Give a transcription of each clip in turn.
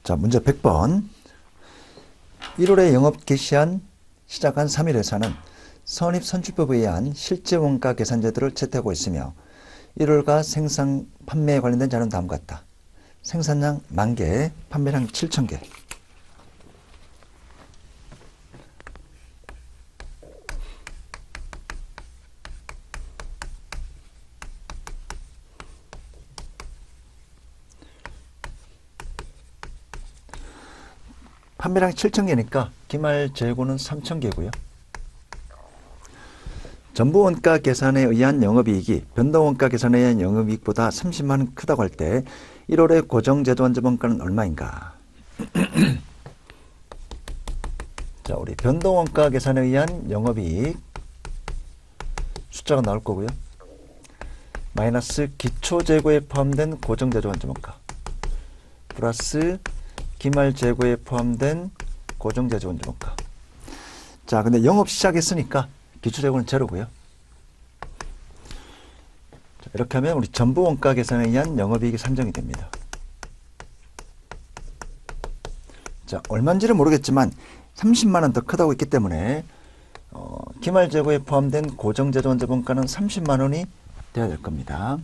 자, 문제 100번. 1월에 영업 개시한 시작한 3일에서는 선입선출법에 의한 실제 원가 계산 제도를 채택하고 있으며 1월가 생산 판매에 관련된 자료는 다음과 같다. 생산량 10,000개, 판매량 7,000개. 판매량 7,000개니까 기말 재고는 3,000개고요. 전부 원가 계산에 의한 영업이익이 변동 원가 계산에 의한 영업이익보다 30만 원 크다고 할 때 1월의 고정제도 원가는 얼마인가? 자, 우리 변동 원가 계산에 의한 영업이익 숫자가 나올 거고요. 마이너스 기초재고에 포함된 고정제도 원가 플러스 기말 재고에 포함된 고정제조 원가. 자, 근데 영업 시작했으니까 기초재고는 제로고요. 자, 이렇게 하면 우리 전부 원가 계산에 의한 영업이익이 산정이 됩니다. 자, 얼마인지는 모르겠지만 30만 원 더 크다고 했기 때문에 기말 재고에 포함된 고정제조 원가는 30만 원이 돼야 될 겁니다.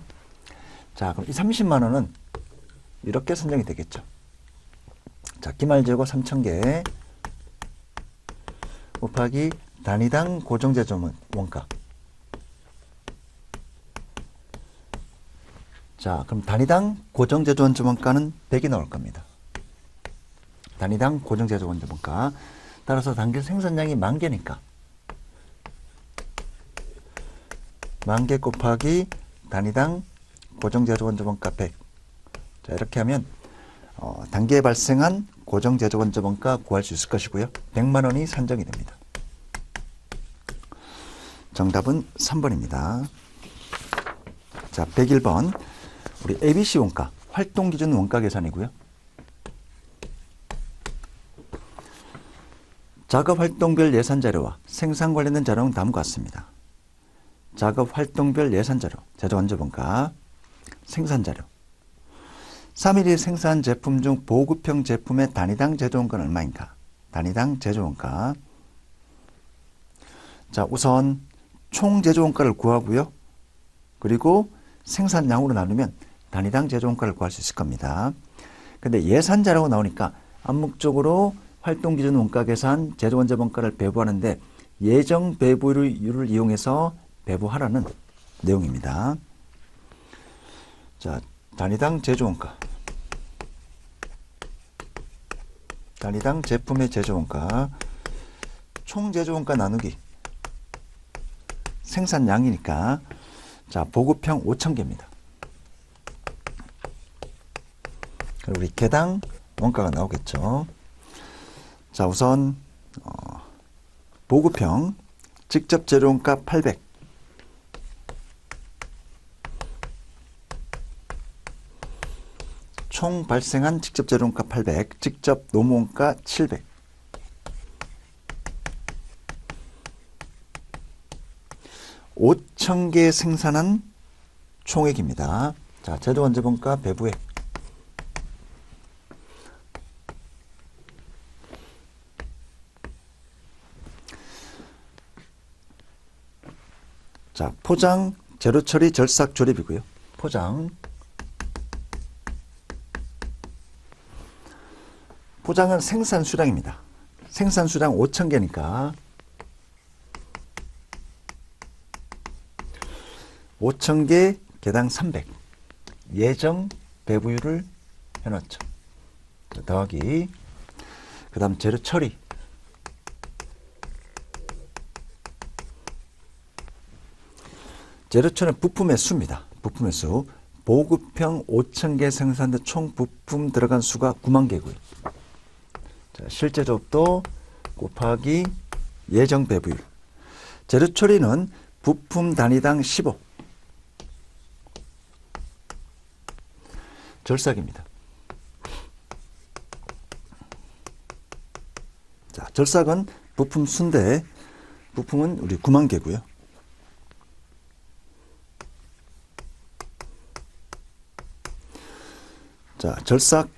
자, 그럼 이 30만 원은 이렇게 산정이 되겠죠. 자, 기말 재고 3,000개 곱하기 단위당 고정제조 원가. 자, 그럼 단위당 고정제조 원가는 100이 나올 겁니다. 단위당 고정제조 원가. 따라서 단계 생산량이 10,000개니까 10,000개 곱하기 단위당 고정제조 원가 100. 자, 이렇게 하면 단기에 발생한 고정제조 원가 구할 수 있을 것이고요. 100만 원이 산정이 됩니다. 정답은 3번입니다. 자, 101번. 우리 ABC 원가, 활동기준 원가 계산이고요. 작업 활동별 예산 자료와 생산 관련된 자료는 다음과 같습니다. 작업 활동별 예산 자료, 제조 원가, 생산 자료. 3일이 생산 제품 중 보급형 제품의 단위당 제조원가는 얼마인가? 단위당 제조원가. 자, 우선 총 제조원가를 구하고요. 그리고 생산량으로 나누면 단위당 제조원가를 구할 수 있을 겁니다. 근데 예산자라고 나오니까 암묵적으로 활동기준 원가 계산 제조원가를 배부하는데 예정 배부율을 이용해서 배부하라는 내용입니다. 자, 단위당 제조원가, 단위당 제품의 제조원가, 총 제조원가 나누기 생산량이니까 자, 보급형 5,000개입니다. 그리고 우리 개당 원가가 나오겠죠. 자, 우선 보급형 직접 재료원가 800, 총 발생한 직접 재료원가 800, 직접 노무원가 700. (5,000개) 생산한 총액입니다. 자, 제조 원가 배부액. 자, 포장, 재료 처리, 절삭, 조립이고요. 포장은 생산 수량입니다. 생산 수량 5,000개니까 5,000개 개당 300. 예정 배부율을 해놓죠. 더하기 그 다음 재료 처리. 재료 처리는 부품의 수입니다. 부품의 수. 보급형 5,000개 생산된 총 부품 들어간 수가 9만 개고요. 자, 실제 조업도 곱하기 예정 배부율. 재료 처리는 부품 단위당 15. 절삭입니다. 자, 절삭은 부품 수인데 부품은 우리 9만 개고요. 자, 절삭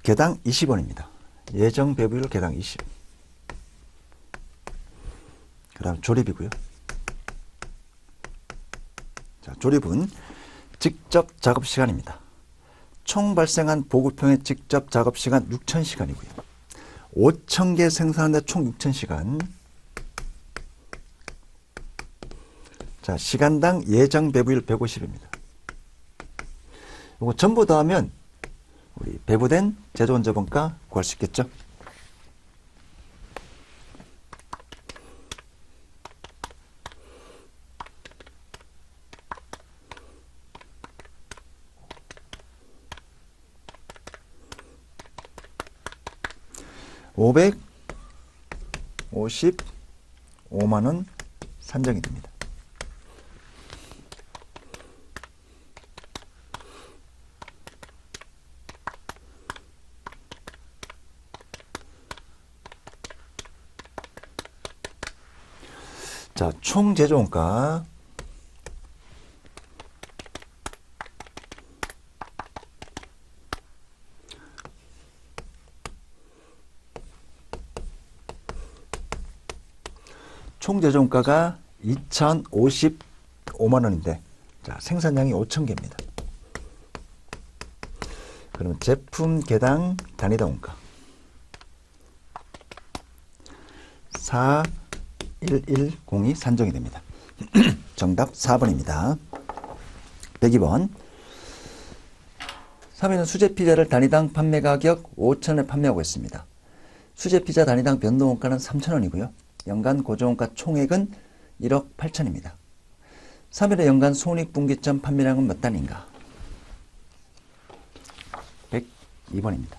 개당 20원입니다. 예정 배부율 개당 20. 그 다음 조립이고요. 자, 조립은 직접 작업 시간입니다. 총 발생한 보급형의 직접 작업 시간 6,000시간이고요. 5,000개 생산하는데 총 6,000시간. 자, 시간당 예정 배부율 150입니다. 이거 전부 더하면 우리 배부된 제조원자본가 구할 수 있겠죠? (555만 원) 산정이 됩니다. 자, 총 제조원가 총 제조원가가 2,055만 원인데, 자, 생산량이 5,000개입니다. 그러면 제품 개당 단위당 원가 41102 산정이 됩니다. 정답 4번입니다. 102번. 3위는 수제 피자를 단위당 판매 가격 5,000원에 판매하고 있습니다. 수제 피자 단위당 변동원가는 3,000원이고요. 연간 고정원가 총액은 1억 8천입니다. 3일의 연간 손익분기점 판매량은 몇 단인가? 102번입니다.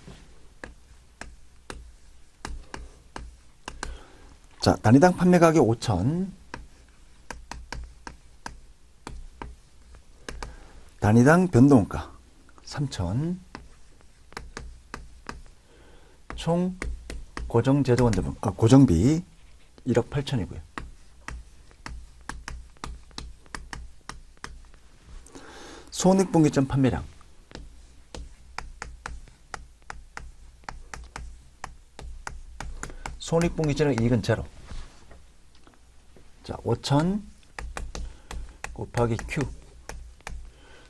자, 단위당 판매 가격 5천, 단위당 변동원가 3천, 총 고정 제조원자본, 고정비 1억 8천이고요. 손익분기점 판매량 손익분기점의 이익은 제로. 자, 5천 곱하기 Q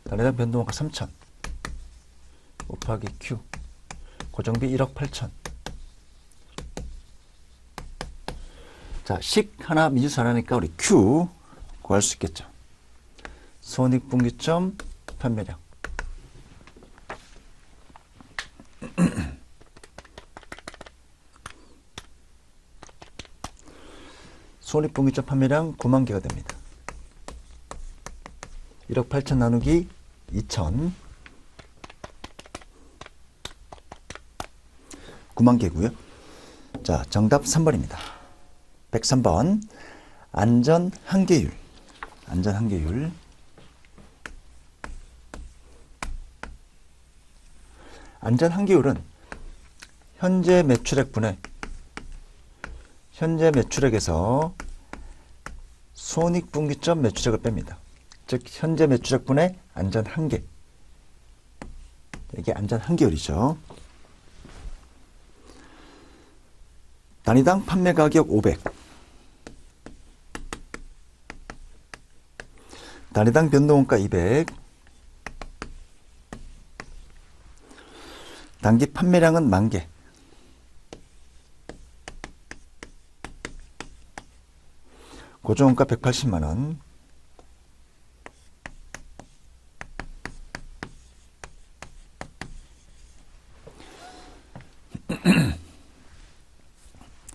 단위당 변동원가 3천 곱하기 Q 고정비 1억 8천. 자, 식 하나 미지수 하나니까 우리 Q 구할 수 있겠죠. 손익분기점 판매량 손익분기점 판매량 9만 개가 됩니다. 1억 8천 나누기 2천 9만 개고요. 자, 정답 3번입니다. 103번. 안전 한계율. 안전 한계율. 안전 한계율은 현재 매출액분의 현재 매출액에서 손익분기점 매출액을 뺍니다. 즉 현재 매출액분의 안전 한계. 이게 안전 한계율이죠. 단위당 판매 가격 500. 단위당 변동원가 200. 단기 판매량은 10,000개. 고정원가 180만 원.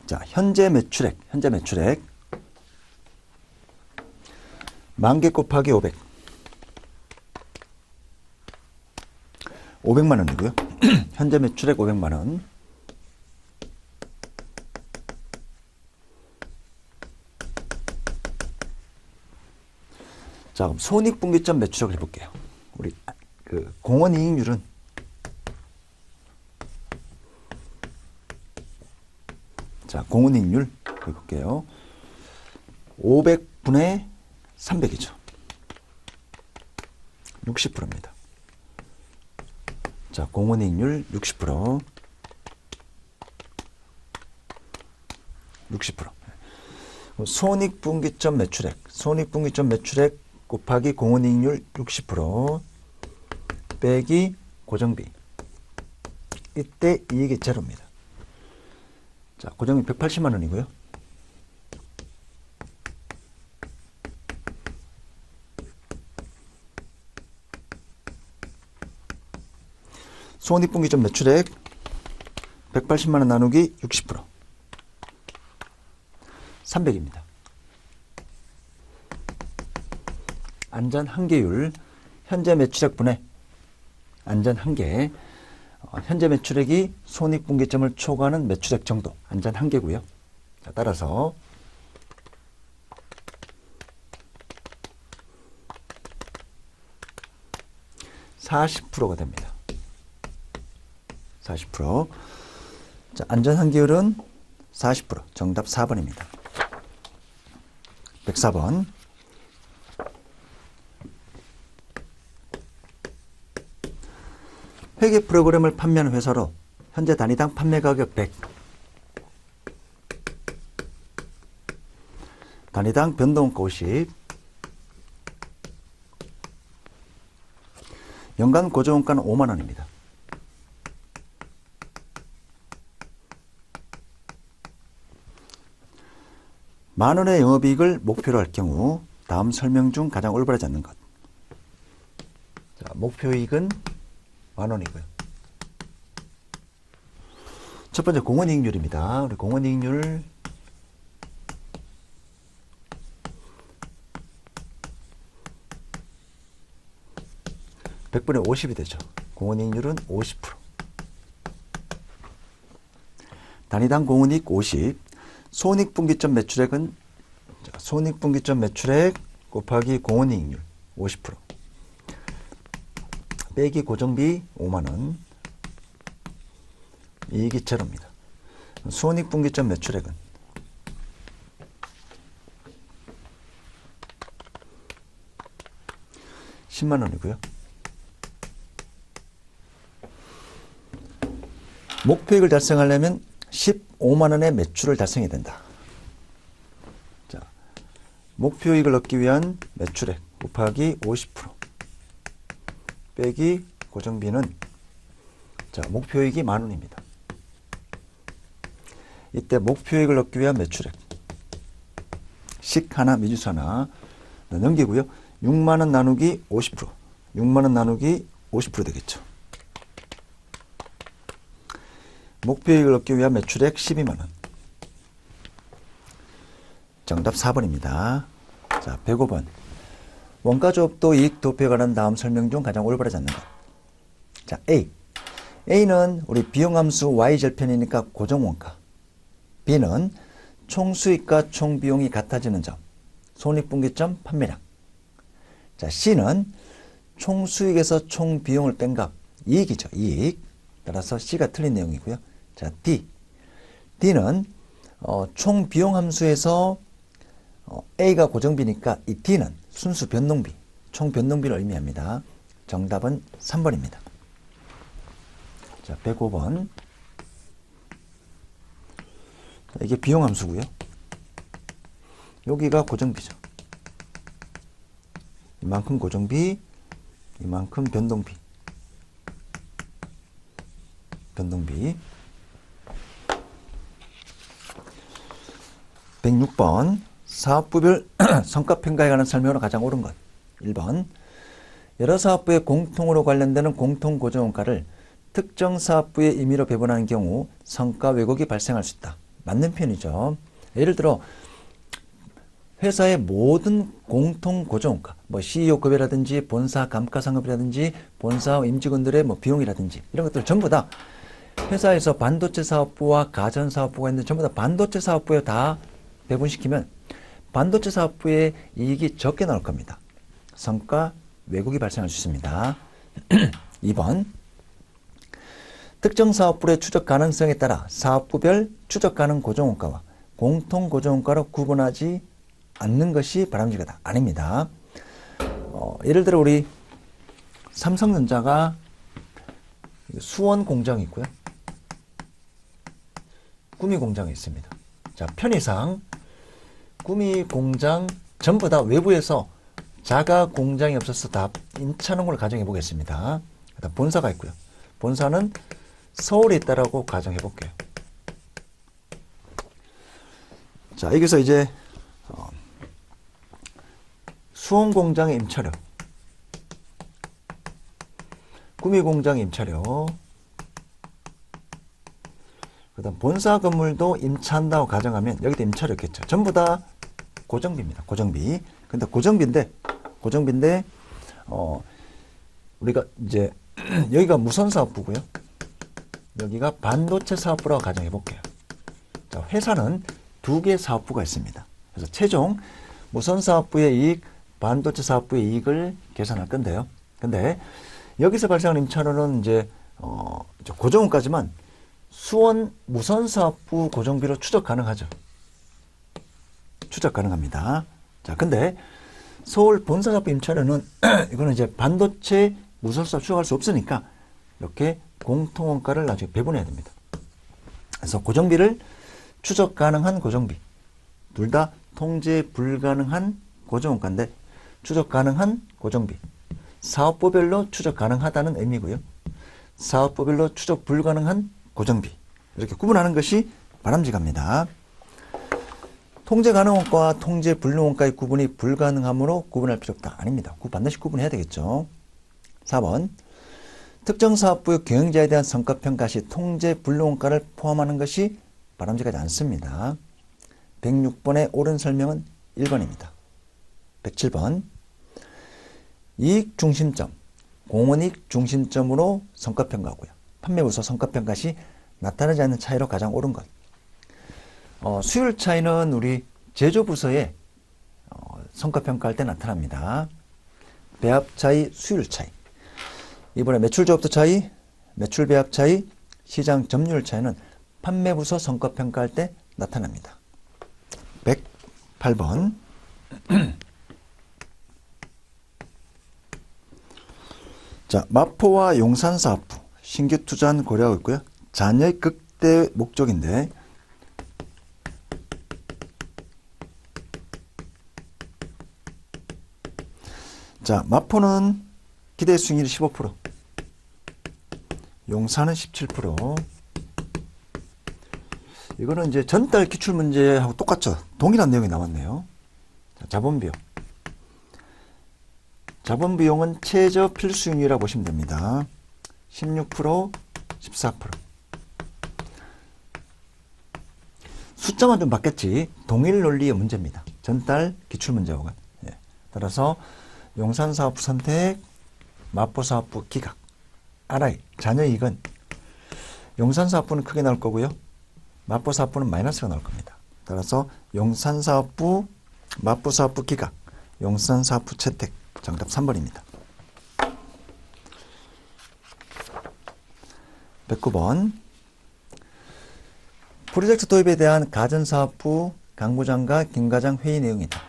자, 현재 매출액 10,000개 곱하기 500. 500만 원이고요. 현재 매출액 500만 원. 자, 그럼 손익분기점 매출액을 해볼게요. 우리 그 공원이익률은 자, 공원이익률 해볼게요. 500분의 300이죠. 60%입니다. 자, 공헌이익률 60%. 60%. 손익분기점 매출액. 손익분기점 매출액 곱하기 공헌이익률 60% 빼기 고정비. 이때 이익이 제로입니다. 자, 고정비 180만 원이고요. 손익분기점 매출액 180만 원 나누기 60%. 300입니다. 안전 한계율, 현재 매출액 분의 안전 한계. 현재 매출액이 손익분기점을 초과하는 매출액 정도, 안전 한계고요. 자, 따라서 (40%가) 됩니다. 40%. 자, 안전 한계율은 40%. 정답 4번입니다. 104번. 회계 프로그램을 판매하는 회사로 현재 단위당 판매 가격 100, 단위당 변동원가 50, 연간 고정원가는 5만 원입니다. 만 원의 영업이익을 목표로 할 경우 다음 설명 중 가장 올바르지 않는 것. 자, 목표이익은 만 원이고요. 첫 번째 공헌이익률입니다. 우리 공헌이익률 (100분의 50이) 되죠. 공헌이익률은 50%. 단위당 공헌이익 50. 손익분기점 매출액은 손익분기점 매출액 곱하기 공헌이익률 50% 빼기 고정비 5만 원. 이익이 제로입니다. 손익분기점 매출액은 (10만 원이고요. 목표이익을 달성하려면 15만 원의 매출을 달성해야 된다. 자, 목표이익을 얻기 위한 매출액 곱하기 50% 빼기 고정비는, 자, 목표이익이 만 원입니다. 이때 목표이익을 얻기 위한 매출액 식 하나 미지수 하나 넘기고요. 6만 원 나누기 50%. 6만 원 나누기 50% 되겠죠. 목표이익을 얻기 위한 매출액 12만 원. 정답 4번입니다. 자, 105번. 원가조합도 이익 도표에 관한 다음 설명 중 가장 올바르지 않는 것. 자, A. A는 우리 비용함수 Y절편이니까 고정원가. B는 총수익과 총비용이 같아지는 점. 손익분기점 판매량. 자, C는 총수익에서 총비용을 뺀 값. 이익이죠. 이익. 따라서 C가 틀린 내용이고요. 자, D. D는 총비용 함수에서 A가 고정비니까 이 D는 순수 변동비, 총 변동비를 의미합니다. 정답은 3번입니다. 자, 105번. 이게 비용 함수고요. 여기가 고정비죠. 이만큼 고정비, 이만큼 변동비. 변동비. 106번. 사업부별 성과평가에 관한 설명으로 가장 옳은 것. 1번. 여러 사업부의 공통으로 관련되는 공통고정원가를 특정 사업부의 임의로 배분하는 경우 성과 왜곡이 발생할 수 있다. 맞는 편이죠. 예를 들어 회사의 모든 공통고정원가, CEO급여라든지 본사 감가상각이라든지 본사 임직원들의 비용이라든지 이런 것들 전부 다 회사에서 반도체 사업부와 가전 사업부가 있는데 전부 다 반도체 사업부에 다 배분시키면 반도체 사업부의 이익이 적게 나올 겁니다. 성과 왜곡이 발생할 수 있습니다. 2번. 특정 사업부의 추적 가능성에 따라 사업부별 추적 가능 고정원가와 공통 고정원가로 구분하지 않는 것이 바람직하다. 아닙니다. 예를 들어 우리 삼성전자가 수원 공장이 있고요. 구미 공장이 있습니다. 자, 편의상 구미 공장 전부 다 외부에서 자가 공장이 없어서 다 인천항으로 가정해 보겠습니다. 그다음 본사가 있고요. 본사는 서울에 있다라고 가정해 볼게요. 자, 여기서 이제 수원 공장의 임차료, 구미 공장의 임차료, 그다음 본사 건물도 임차한다고 가정하면 여기도 임차료 있겠죠. 전부 다 고정비입니다. 고정비. 근데 고정비인데 우리가 이제 여기가 무선사업부고요. 여기가 반도체 사업부라고 가정해 볼게요. 자, 회사는 두 개 사업부가 있습니다. 그래서 최종 무선사업부의 이익, 반도체 사업부의 이익을 계산할 건데요. 근데 여기서 발생하는 임차료는 이제 고정원까지만 수원 무선사업부 고정비로 추적 가능하죠. 추적 가능합니다. 자, 근데 서울 본사사업부 임차료는 이거는 이제 반도체 무선사업 추적할 수 없으니까 이렇게 공통원가를 나중에 배분해야 됩니다. 그래서 고정비를 추적 가능한 고정비, 둘 다 통제 불가능한 고정원가인데 추적 가능한 고정비, 사업부별로 추적 가능하다는 의미고요. 사업부별로 추적 불가능한 고정비, 이렇게 구분하는 것이 바람직합니다. 통제 가능 원가와 통제 불능 원가의 구분이 불가능하므로 구분할 필요 없다. 아닙니다. 반드시 구분해야 되겠죠. 4번. 특정 사업부의 경영자에 대한 성과평가 시 통제 불능 원가를 포함하는 것이 바람직하지 않습니다. 106번의 옳은 설명은 1번입니다. 107번. 이익 중심점, 공원이익 중심점으로 성과평가하고요. 판매부서 성과평가 시 나타나지 않는 차이로 가장 옳은 것. 수율 차이는 우리 제조부서에 성과평가할 때 나타납니다. 배합 차이, 수율 차이. 이번에 매출 조합도 차이, 매출 배합 차이, 시장 점유율 차이는 판매부서 성과평가할 때 나타납니다. 108번. 자, 마포와 용산 사업부 신규 투자는 고려하고 있고요. 잔여의 극대 목적인데 자, 마포는 기대 수익률이 15%, 용산은 17%. 이거는 이제 전달 기출 문제하고 똑같죠. 동일한 내용이 나왔네요. 자, 자본비용. 자본비용은 최저 필수익률이라고 보시면 됩니다. 16%, 14%. 숫자만 좀 바뀌었지 동일 논리의 문제입니다. 전달 기출 문제하고는. 예. 따라서 용산사업부 선택, 마포사업부 기각, RI, 잔여이익은 용산사업부는 크게 나올 거고요. 마포사업부는 마이너스가 나올 겁니다. 따라서 용산사업부, 마포사업부 기각, 용산사업부 채택. 정답 3번입니다. 109번. 프로젝트 도입에 대한 가전사업부 강 부장과 김 과장 회의 내용이다.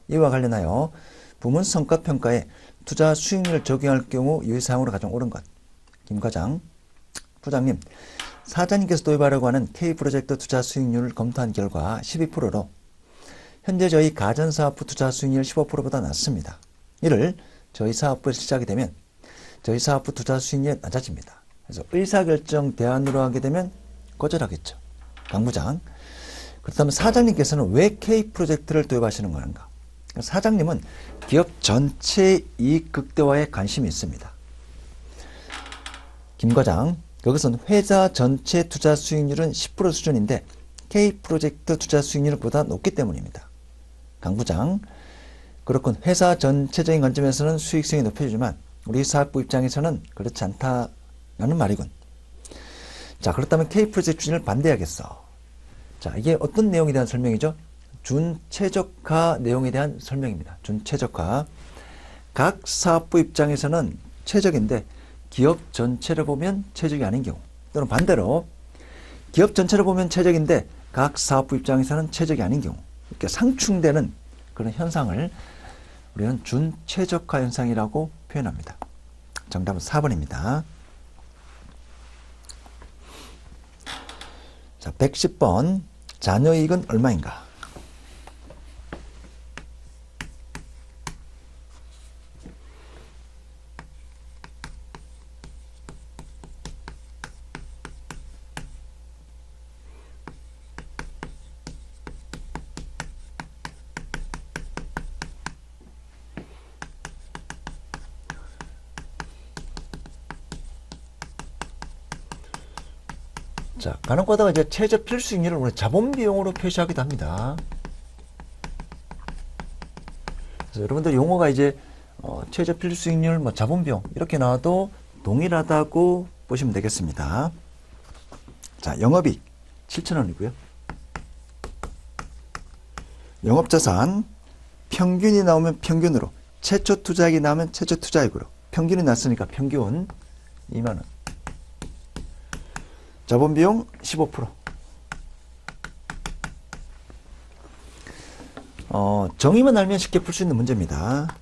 이와 관련하여 부문 성과평가에 투자 수익률을 적용할 경우 유의사항으로 가장 옳은 것. 김 과장, 부장님, 사장님께서 도입하려고 하는 K프로젝트 투자 수익률을 검토한 결과 12%로 현재 저희 가전사업부 투자 수익률 15%보다 낮습니다. 이를 저희 사업부에 시작이 되면 저희 사업부 투자 수익률이 낮아집니다. 그래서 의사결정 대안으로 하게 되면 거절하겠죠. 강 부장. 그렇다면 사장님께서는 왜 K프로젝트를 도입하시는 건가? 사장님은 기업 전체 이익 극대화에 관심이 있습니다. 김 과장, 그것은 회사 전체 투자 수익률은 10% 수준인데 K프로젝트 투자 수익률보다 높기 때문입니다. 강 부장, 그렇군. 회사 전체적인 관점에서는 수익성이 높여주지만 우리 사업부 입장에서는 그렇지 않다라는 말이군. 자, 그렇다면 K프로젝트 추진을 반대하겠어. 자, 이게 어떤 내용에 대한 설명이죠? 준최적화 내용에 대한 설명입니다. 준최적화. 각 사업부 입장에서는 최적인데 기업 전체를 보면 최적이 아닌 경우, 또는 반대로 기업 전체를 보면 최적인데 각 사업부 입장에서는 최적이 아닌 경우, 이렇게 상충되는 그런 현상을 우리는 준최적화 현상이라고 표현합니다. 정답은 4번입니다. 자, 110번. 자녀이익은 얼마인가? 자, 간혹가다가 이제 최저 필수익률을 우리 자본 비용으로 표시하기도 합니다. 그래서 여러분들 용어가 이제 최저 필수익률, 뭐 자본 비용 이렇게 나와도 동일하다고 보시면 되겠습니다. 자, 영업이익 7,000원이고요. 영업자산 평균이 나오면 평균으로, 최초 투자액이 나오면 최초 투자액으로, 평균이 났으니까 평균 2만원. 자본비용 15%. 정의만 알면 쉽게 풀 수 있는 문제입니다.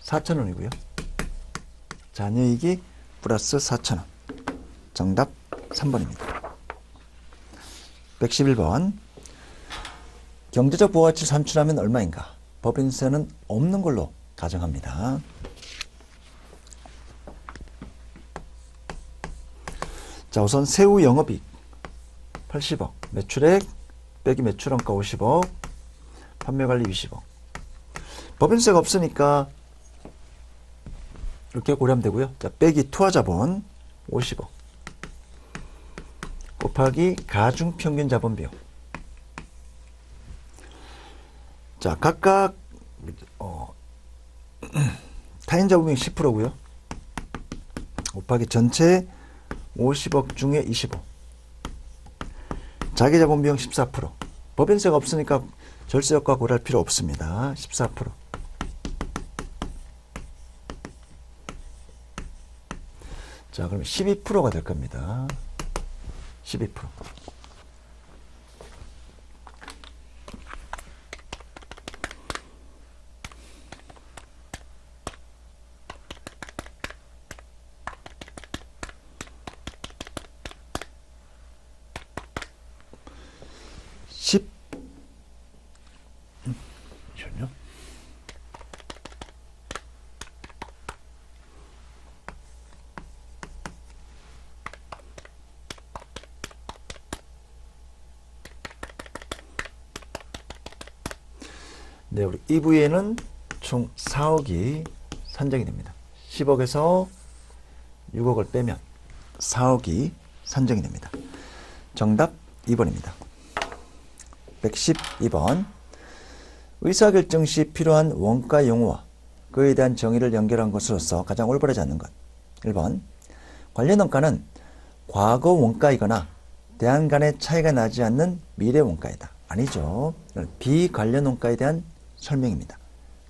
4,000원이고요. 자녀이익이 플러스 4,000원. 정답 3번입니다. 111번. 경제적 부가가치를 산출하면 얼마인가? 법인세는 없는 걸로 가정합니다. 자, 우선 세후 영업이익 80억, 매출액 빼기 매출원가 50억, 판매관리 20억. 법인세가 없으니까 이렇게 고려하면 되고요. 자, 빼기 투하자본 50억 곱하기 가중평균 자본비용. 자, 각각 타인자본비용 10%고요. 곱하기 전체 50억 중에 25. 자기자본비용 14%. 법인세가 없으니까 절세효과 고려할 필요 없습니다. 14%. 자, 그럼 12%가 될 겁니다. 12%. 잠시만요. 네, 우리 2부에는 총 4억이 산정이 됩니다. 10억에서 6억을 빼면 4억이 산정이 됩니다. 정답 2번입니다. 112번. 의사결정 시 필요한 원가 용어와 그에 대한 정의를 연결한 것으로서 가장 올바르지 않는 것. 1번. 관련 원가는 과거 원가이거나 대안 간의 차이가 나지 않는 미래 원가이다. 아니죠. 비관련 원가에 대한 설명입니다.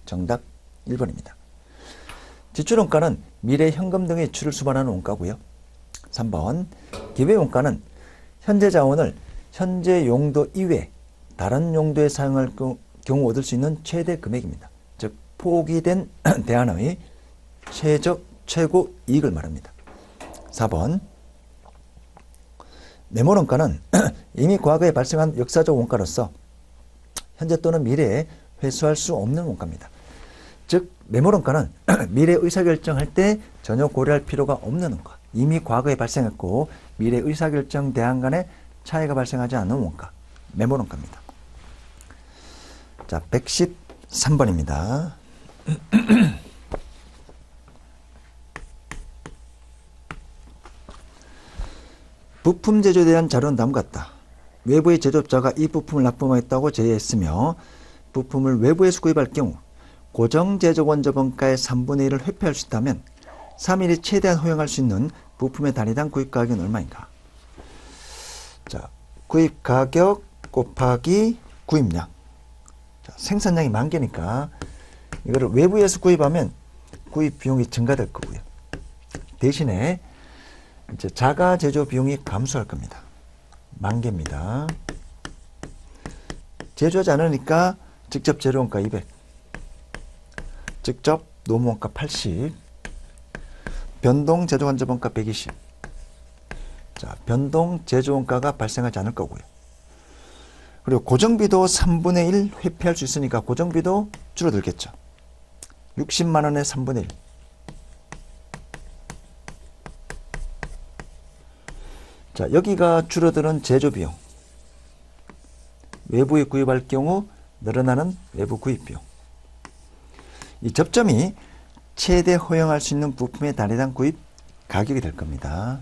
정답 1번입니다. 지출 원가는 미래 현금 등의 지출을 수반하는 원가고요. 3번. 기회 원가는 현재 자원을 현재 용도 이외 다른 용도에 사용할 경우 얻을 수 있는 최대 금액입니다. 즉 포기된 대안의 최고 이익을 말합니다. 4번. 매몰 원가는 이미 과거에 발생한 역사적 원가로서 현재 또는 미래에 회수할 수 없는 원가입니다. 즉 매몰 원가는 미래 의사결정할 때 전혀 고려할 필요가 없는 원가. 이미 과거에 발생했고 미래 의사결정 대안 간의 차이가 발생하지 않는 원가. 매몰 원가입니다. 자, 113번입니다. 부품 제조에 대한 자료는 다음과 같다. 외부의 제조업자가 이 부품을 납품하겠다고 제의했으며 부품을 외부에서 구입할 경우 고정 제조 원조 원가의 3분의 1을 회피할 수 있다면 3일이 최대한 허용할 수 있는 부품의 단위당 구입 가격은 얼마인가? 자, 구입 가격 곱하기 구입량. 자, 생산량이 10,000개니까 이거를 외부에서 구입하면 구입 비용이 증가될 거고요. 대신에 이제 자가 제조 비용이 감소할 겁니다. 10,000개입니다. 제조하지 않으니까 직접 재료원가 200, 직접 노무원가 80, 변동 제조 원자본가 120. 자, 변동 제조원가가 발생하지 않을 거고요. 그리고 고정비도 3분의 1 회피할 수 있으니까 고정비도 줄어들겠죠. 60만 원의 3분의 1. 자, 여기가 줄어드는 제조비용. 외부에 구입할 경우 늘어나는 외부 구입비용. 이 접점이 최대 허용할 수 있는 부품의 단위당 구입 가격이 될 겁니다.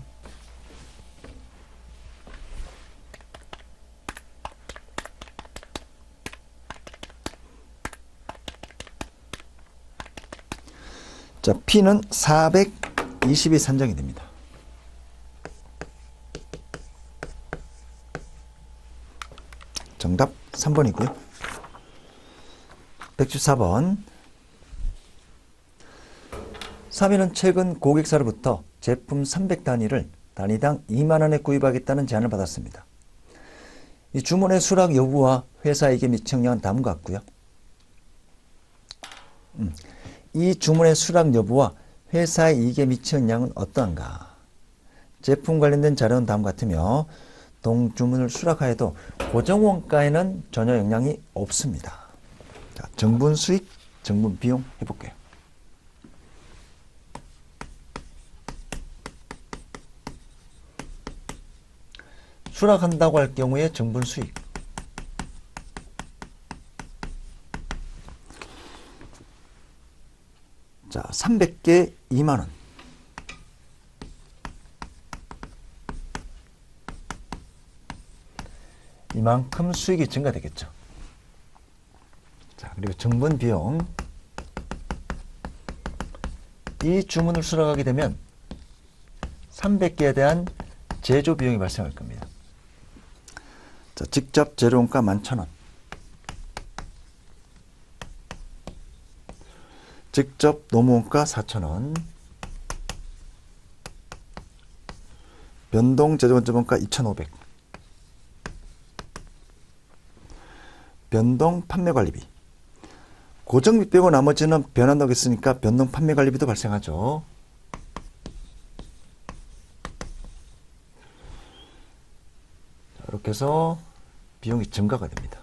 자, P는 420이 산정이 됩니다. 정답 3번이고요. 114번. 3위는 최근 고객사로부터 제품 300단위를 단위당 2만원에 구입하겠다는 제안을 받았습니다. 이 주문의 수락 여부와 회사에게 미치 영향은 다음과 같고요. 이 주문의 수락 여부와 회사의 이익에 미치는 영향은 어떠한가? 제품 관련된 자료는 다음과 같으며 동주문을 수락하여도 고정원가에는 전혀 영향이 없습니다. 자, 정분 수익, 정분 비용 해볼게요. 수락한다고 할 경우에 정분 수익. 자, 300개 2만원. 이만큼 수익이 증가되겠죠. 자, 그리고 정분 비용. 이 주문을 수락하게 되면 300개에 대한 제조 비용이 발생할 겁니다. 자, 직접 재료원가 11,000원. 직접 노무원가 4,000원. 변동 제조원가점원가 2,500. 변동 판매관리비. 고정비 빼고 나머지는 변환하고 있으니까 변동 판매관리비도 발생하죠. 자, 이렇게 해서 비용이 증가가 됩니다.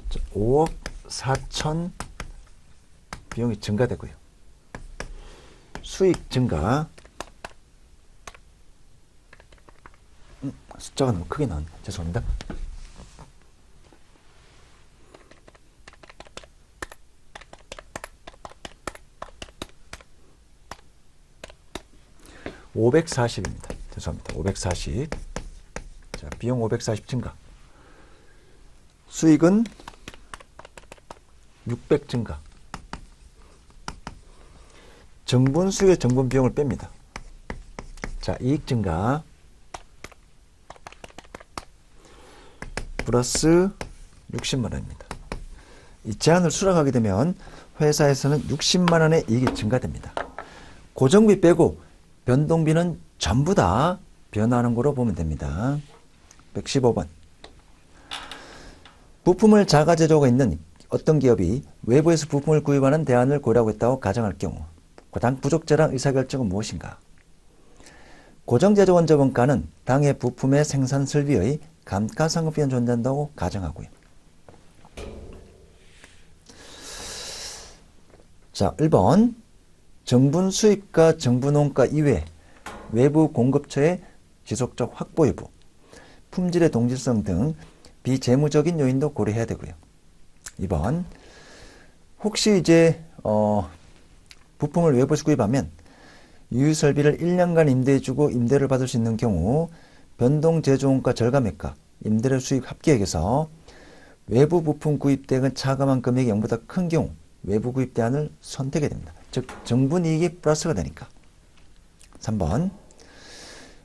자, 5억 4천 비용이 증가되고요. 수익 증가. 숫자가 너무 크게 나왔네. 죄송합니다. (540입니다) 죄송합니다. 540. 자, 비용 540 증가. 수익은 600 증가. 정분 수익의 정분 비용을 뺍니다. 자, 이익 증가. 플러스 60만 원입니다. 이 제안을 수락하게 되면 회사에서는 60만 원의 이익이 증가됩니다. 고정비 빼고 변동비는 전부 다 변화하는 거로 보면 됩니다. 115번. 부품을 자가 제조하고 있는 어떤 기업이 외부에서 부품을 구입하는 대안을 고려하고 있다고 가정할 경우 당 부적절한 의사결정은 무엇인가? 고정제조 원자원가는 당의 부품의 생산 설비의 감가상각비는 존재한다고 가정하고요. 자, 1번. 정분 수입과 정분 원가 이외 외부 공급처의 지속적 확보 여부, 품질의 동질성 등 비재무적인 요인도 고려해야 되고요. 2번. 혹시 이제 부품을 외부에서 구입하면 유유설비를 1년간 임대해주고 임대를 받을 수 있는 경우 변동 제조원가 절감액과 임대료 수익 합계액에서 외부 부품 구입 대액은 차감한 금액이 0보다 큰 경우 외부 구입 대안을 선택해야 됩니다. 즉 정분이익이 플러스가 되니까. 3번.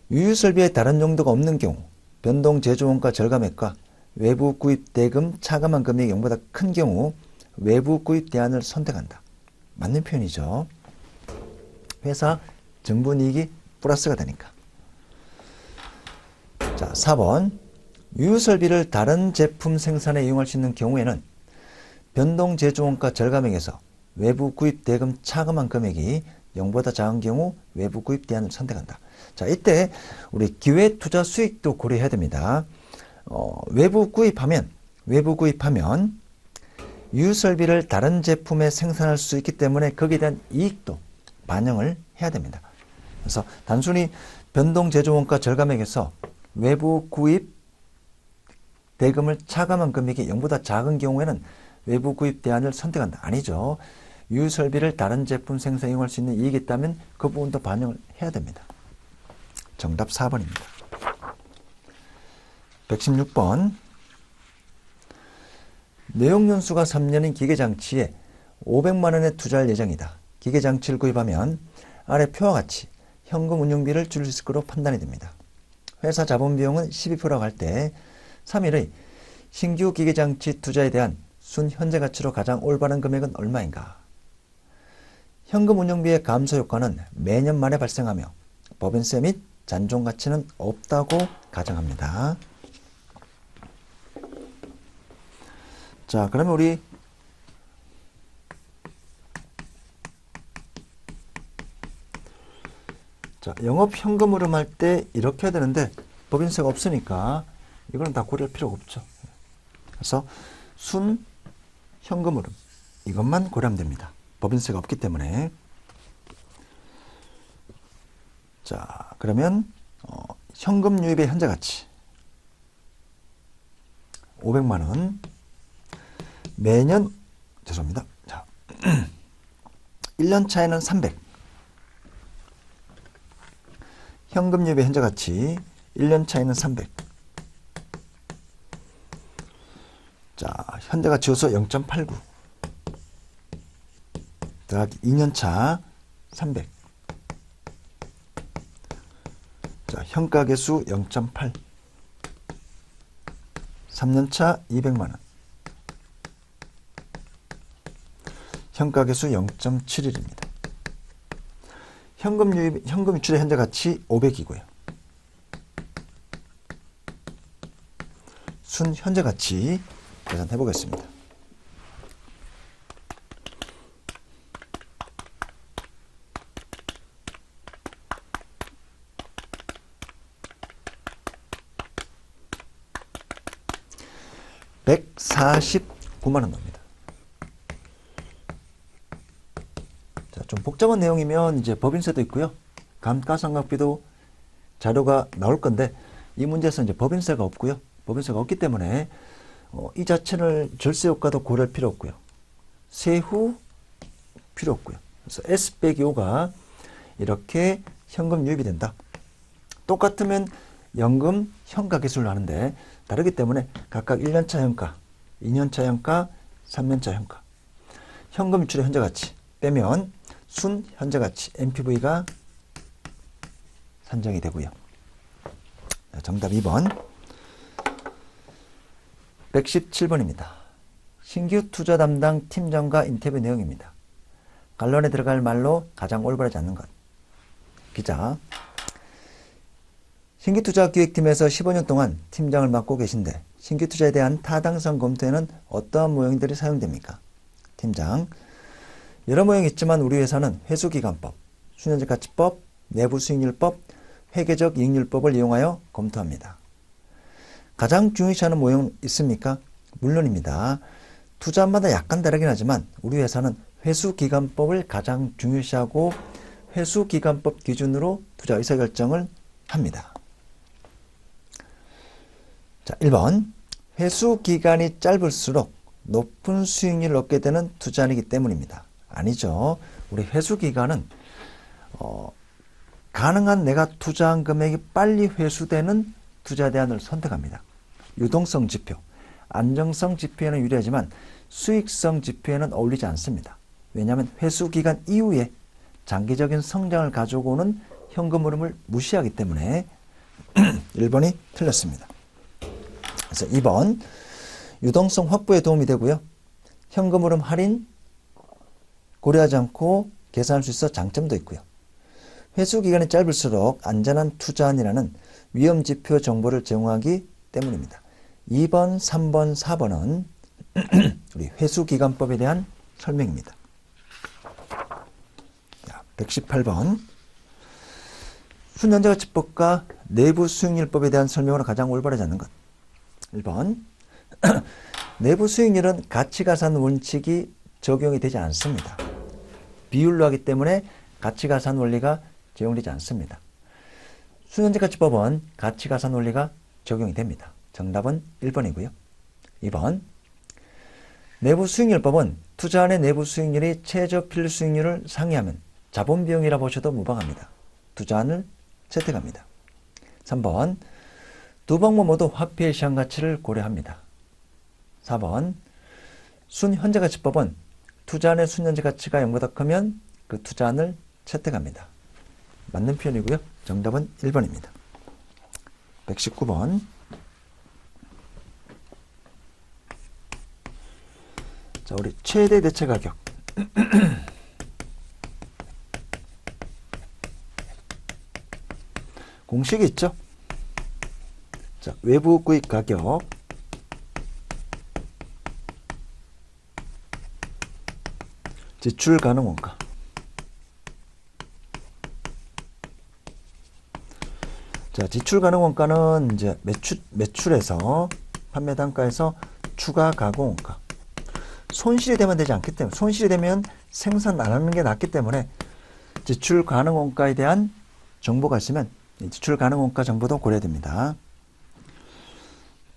유유설비의 다른 용도가 없는 경우 변동 제조원가 절감액과 외부 구입 대금 차감한 금액이 0보다 큰 경우 외부 구입 대안을 선택한다. 맞는 표현이죠. 회사 정분이익이 플러스가 되니까. 자, 4번. 유효설비를 다른 제품 생산에 이용할 수 있는 경우에는 변동 제조원가 절감액에서 외부 구입 대금 차감한 금액이 0보다 작은 경우 외부 구입 대안을 선택한다. 자, 이때 우리 기회 투자 수익도 고려해야 됩니다. 외부 구입하면 유효설비를 다른 제품에 생산할 수 있기 때문에 거기에 대한 이익도 반영을 해야 됩니다. 그래서 단순히 변동 제조원가 절감액에서 외부 구입 대금을 차감한 금액이 0보다 작은 경우에는 외부 구입 대안을 선택한다. 아니죠. 유효설비를 다른 제품 생산에 이용할 수 있는 이익이 있다면 그 부분도 반영을 해야 됩니다. 정답 4번입니다. 116번. 내용연수가 3년인 기계장치에 500만 원에 투자할 예정이다. 기계장치를 구입하면 아래 표와 같이 현금 운용비를 줄일 수 있을 것으로 판단이 됩니다. 회사 자본비용은 12%라고 할 때 3일의 신규 기계장치 투자에 대한 순 현재 가치로 가장 올바른 금액은 얼마인가? 현금 운용비의 감소 효과는 매년 만에 발생하며 법인세 및 잔존 가치는 없다고 가정합니다. 자, 그러면 우리 영업 현금 흐름 할 때 이렇게 해야 되는데 법인세가 없으니까 이거는 다 고려할 필요가 없죠. 그래서 순 현금 흐름 이것만 고려하면 됩니다. 법인세가 없기 때문에. 자, 그러면 현금 유입의 현재 가치 500만 원. 매년 죄송합니다. 자, 1년 차에는 300. 현금 유입의 현재 가치 1년 차에는 300. 자, 현재 가치요소 0.89 더하기 2년 차 300. 자, 현가계수 0.8. 3년 차 200만 원. 현가계수 0.71입니다. 현금 유출의 현재 가치 500이고요. 순 현재 가치 계산해 보겠습니다. $149만 원 나옵니다. 자, 좀 복잡한 내용이면 이제 법인세도 있고요. 감가상각비도 자료가 나올 건데 이 문제에서 이제 법인세가 없고요. 법인세가 없기 때문에 이 자체를 절세 효과도 고려할 필요 없고요. 세후 필요 없고요. 그래서 S-5가 이렇게 현금 유입이 된다. 똑같으면 연금 현가 기술을 하는데 다르기 때문에 각각 1년차 현가, 2년차 현가, 3년차 현가. 현금 유출의 현재 가치 빼면 순 현재 가치 NPV가 산정이 되고요. 정답 2번. 117번입니다. 신규 투자 담당 팀장과 인터뷰 내용입니다. 간론에 들어갈 말로 가장 올바르지 않는 것. 기자. 신규 투자 기획팀에서 15년 동안 팀장을 맡고 계신데 신규 투자에 대한 타당성 검토에는 어떠한 모형들이 사용됩니까? 팀장. 여러 모형이 있지만 우리 회사는 회수기간법, 순현재 가치법, 내부수익률법, 회계적 이익률법을 이용하여 검토합니다. 가장 중요시하는 모형 있습니까? 물론입니다. 투자마다 약간 다르긴 하지만 우리 회사는 회수기간법을 가장 중요시하고 회수기간법 기준으로 투자 의사결정을 합니다. 자, 1번. 회수기간이 짧을수록 높은 수익률을 얻게 되는 투자이기 때문입니다. 아니죠. 우리 회수기간은 가능한 내가 투자한 금액이 빨리 회수되는 투자 대안을 선택합니다. 유동성 지표, 안정성 지표에는 유리하지만 수익성 지표에는 어울리지 않습니다. 왜냐하면 회수기간 이후에 장기적인 성장을 가지고 오는 현금 흐름을 무시하기 때문에 1번이 틀렸습니다. 그래서 2번 유동성 확보에 도움이 되고요. 현금 흐름 할인 고려하지 않고 계산할 수 있어 장점도 있고요. 회수기간이 짧을수록 안전한 투자안이라는 위험지표 정보를 제공하기 때문입니다. 2번, 3번, 4번은 우리 회수기간법에 대한 설명입니다. 118번. 순현재가치법과 내부수익률법에 대한 설명으로 가장 올바르지 않는 것. 1번. 내부수익률은 가치가산 원칙이 적용이 되지 않습니다. 비율로 하기 때문에 가치가산 원리가 적용되지 않습니다. 순현재가치법은 가치가산 원리가 적용이 됩니다. 정답은 1번이고요. 2번. 내부수익률법은 투자안의 내부수익률이 최저 필수익률을 상회하면 자본비용이라 보셔도 무방합니다. 투자안을 채택합니다. 3번. 두 방법 모두 화폐의 시장가치를 고려합니다. 4번. 순현재가치법은 투자안의 순현재가치가 0보다 크면 그 투자안을 채택합니다. 맞는 표현이고요. 정답은 1번입니다. 119번. 자, 우리 최대 대체 가격. 공식이 있죠. 자, 외부 구입 가격 지출 가능 원가. 자, 지출 가능 원가는 이제 매출에서 판매 단가에서 추가 가공 원가. 손실이 되면 되지 않기 때문에, 손실이 되면 생산 안 하는 게 낫기 때문에 지출 가능 원가에 대한 정보가 있으면 지출 가능 원가 정보도 고려됩니다.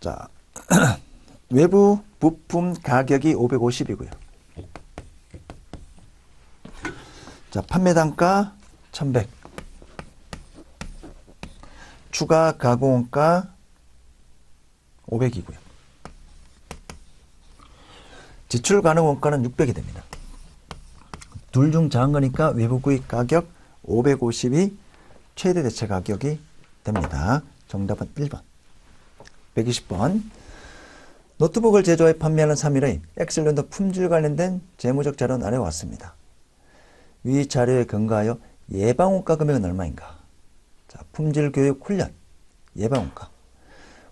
자, 외부 부품 가격이 550이고요. 자, 판매 단가 1100. 추가 가공 원가 500이고요. 지출 가능 원가는 600이 됩니다. 둘 중 작은 거니까 외부 구입 가격 550이 최대 대체 가격이 됩니다. 정답은 1번. 120번. 노트북을 제조해 판매하는 3일의 엑셀런트 품질 관련된 재무적 자료는 아래와 같습니다. 위 자료에 근거하여 예방원가 금액은 얼마인가? 자, 품질 교육 훈련 예방원가,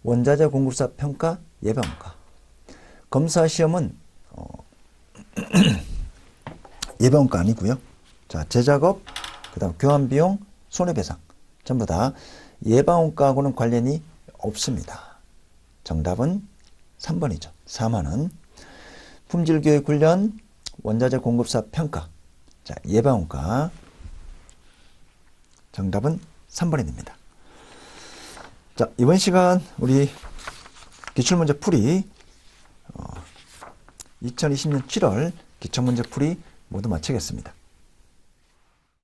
원자재 공급사 평가 예방원가, 검사 시험은 예방원가 아니고요. 자, 제작업, 그다음 교환 비용, 손해배상 전부 다 예방원가하고는 관련이 없습니다. 정답은 3번이죠. 4만원. 품질교육훈련, 원자재 공급사 평가. 자, 예방원가. 정답은 3번이 됩니다. 자, 이번 시간 우리 기출문제 풀이 2020년 7월 기출문제 풀이 모두 마치겠습니다.